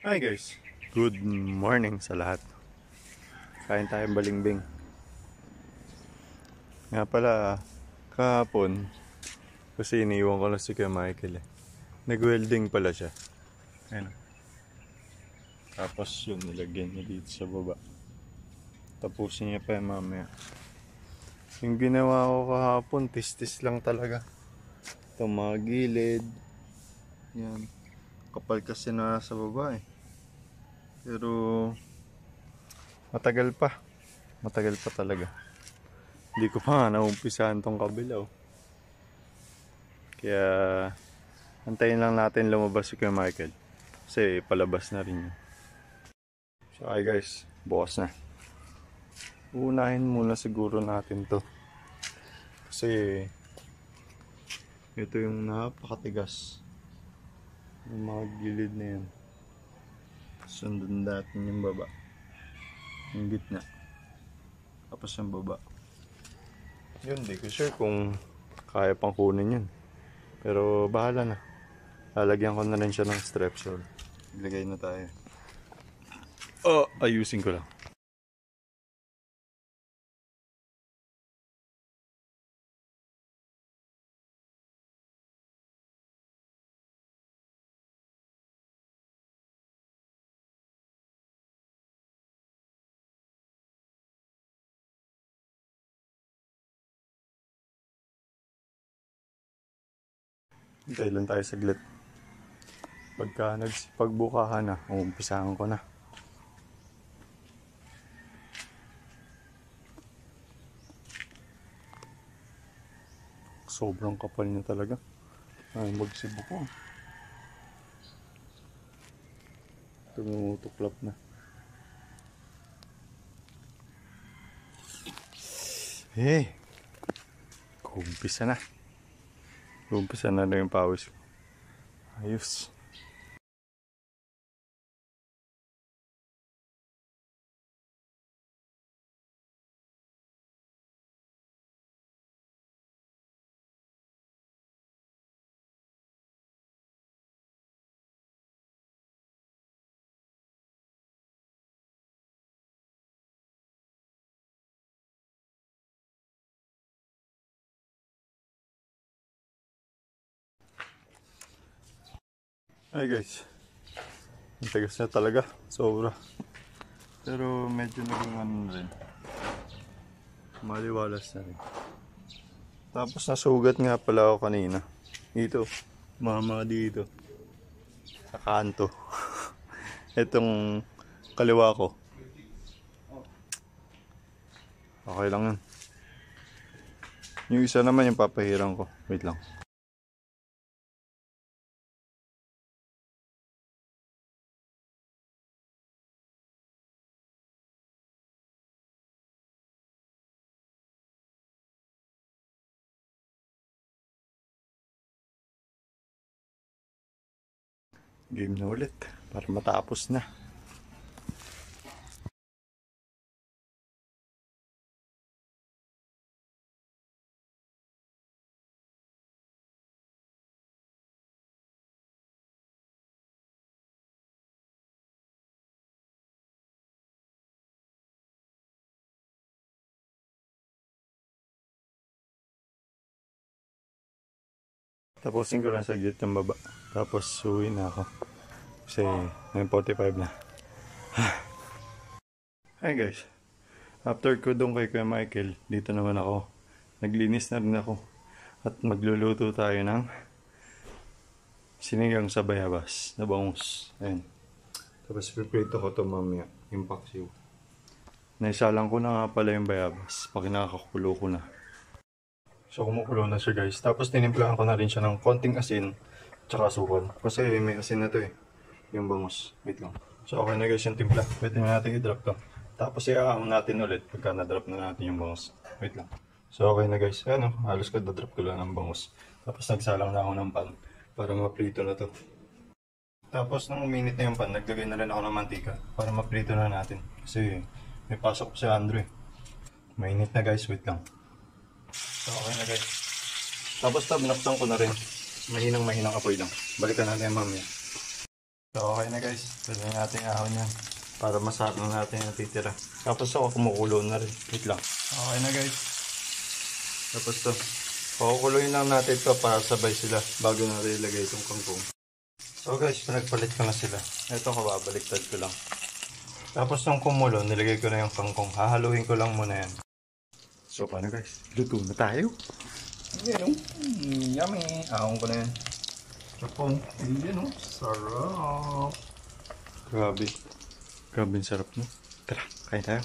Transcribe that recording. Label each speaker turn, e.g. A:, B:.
A: Hi guys, good morning sa lahat. Kain tayong balimbing. Nga pala, kahapon, kasi iniwan ko lang si Kuya Michael eh. Nag-welding pala siya. Ayun. Tapos yun, nilagyan niya dito sa baba. Tapusin niya pa yung mamaya. Yung ginawa ko kahapon, tis-tis lang talaga. Itong mga gilid. Yan. Kapal kasi na sa baba eh. Pero matagal pa. Matagal pa talaga. Hindi ko pa naumpisahan tong kabila. Kaya antayin lang natin lumabas si Kuya Michael. Kasi palabas na rin yun. So hi guys, bukas na. Uunahin muna siguro natin to. Kasi ito yung napakatigas. Yung mga gilid na yan. Sundan natin yung baba. Yung gitna. Tapos yung baba. Yun, di ko sure kung kaya pang kunin yun. Pero bahala na. Lalagyan ko na rin siya ng strap shawl. Ilagay na tayo. Ayusin ko lang. Hintay lang tayo saglit. Pagka nagsipagbukahan na, umpisahan ko na. Sobrang kapal niya talaga. Ay, magsibuk ko. Tumutuklap na. Umpisa na. Umpisa na yung pawis ko. Ayos. Ay guys, ang tigas na talaga, sobra. Pero medyo naging ano na rin, maliwalas na rin. Tapos nasugat nga pala ako kanina. Dito, mama dito. Sa kanto. Itong kaliwa ko. Okay lang yun. Yung isa naman yung papahiran ko. Wait lang. Game na ulit para matapos na. Tapusin ko lang sa gate ng baba. Tapos uwi na ako. Kasi 9:45 na. Hi guys. After ko doon kay Kuya Michael, dito naman ako. Naglinis na rin ako. At magluluto tayo ng sinigang sa bayabas na bangus. Ayan. Tapos piprito ko ito mamaya. Yung paksiw. Naisalang ko na nga pala yung bayabas. Pakinakakulo ko na. So kumukulo na siya guys. Tapos tinimplahan ko na rin siya ng konting asin. Tsaka asukal. Kasi may asin na to eh. Yung bangus. Wait lang. So okay na guys yung timpla. Pwede na natin i-drop to. Tapos i-aam natin ulit pagka na-drop na natin yung bangus. Wait lang. So okay na guys. Ayan o. Halos ko na-drop ko lang ng bangus. Tapos nagsalang na ako ng pan. Para maprito na to. Tapos nung uminit na yung pan, naglagay na rin ako ng mantika. Para maprito na natin. Kasi may pasok si Andrew eh. Mainit na guys. Wait lang. So okay na guys. Tapos binuksan ko na rin. Mahinang apoy lang. Balikan natin mamaya. So, okay na guys. Pwede na natin ahon yan. Para masarap na natin yung titira. Tapos ako kumukulo na rin. Wait lang. Okay na guys. Tapos to. Pakukuloyin lang natin to para sabay sila bago natin ilagay itong kangkong. So guys, pinagpalit ko na sila. Ito kababaliktad ko lang. Tapos nung kumulo, nilagay ko na yung kangkong. Hahaluin ko lang muna yan. So paano guys? Luto na tayo. Ayan o. Yummy. Ahon ko na yan. Chapon. Ayan o. Sarap. Grabe. Grabe yung sarap no. Tara, kain tayo.